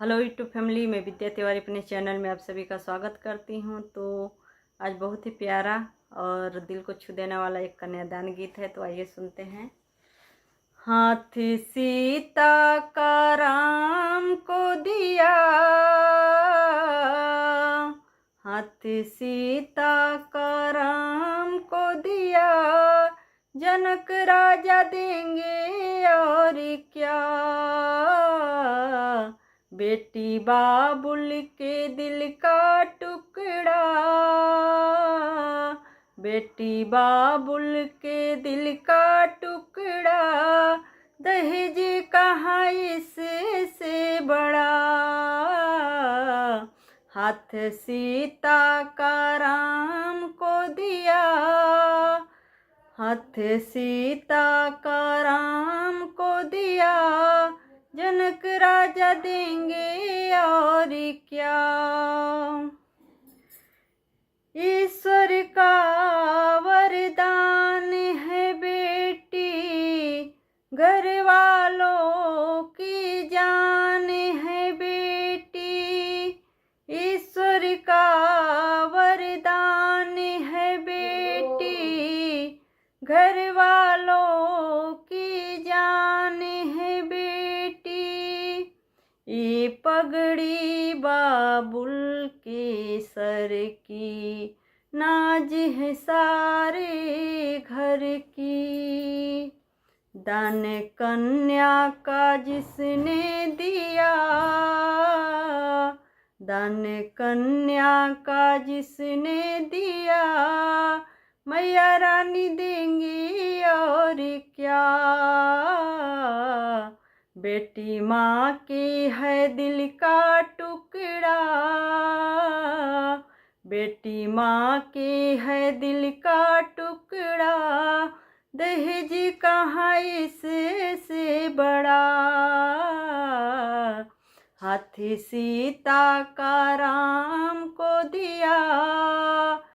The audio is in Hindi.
हेलो यूट्यूब फैमिली, मैं विद्या तिवारी अपने चैनल में आप सभी का स्वागत करती हूँ। तो आज बहुत ही प्यारा और दिल को छू देने वाला एक कन्यादान गीत है, तो आइए सुनते हैं। हाथी सीता का राम को दिया, हाथी सीता का राम को दिया, जनक राजा देंगे और क्या। बेटी बाबुल के दिल का टुकड़ा, बेटी बाबुल के दिल का टुकड़ा, दहेज कहाँ इससे बड़ा। हाथ सीता का राम को दिया, हाथ सीता का राम को दिया, जनक राजा देंगे और क्या। ईश्वर का वरदान है बेटी, घर वालों की जान है बेटी। ईश्वर का वरदान है बेटी, घर वालों की जान है बेटी। ये पगड़ी बाबुल के सर की, नाज है सारे घर की। दान कन्या का जिसने दिया, दान कन्या का जिसने दिया, मैया रानी देंगी और क्या। बेटी माँ के है दिल का टुकड़ा, बेटी माँ के है दिल का टुकड़ा, दहेज कहाँ इससे बड़ा। हाथी सीता का राम को दिया,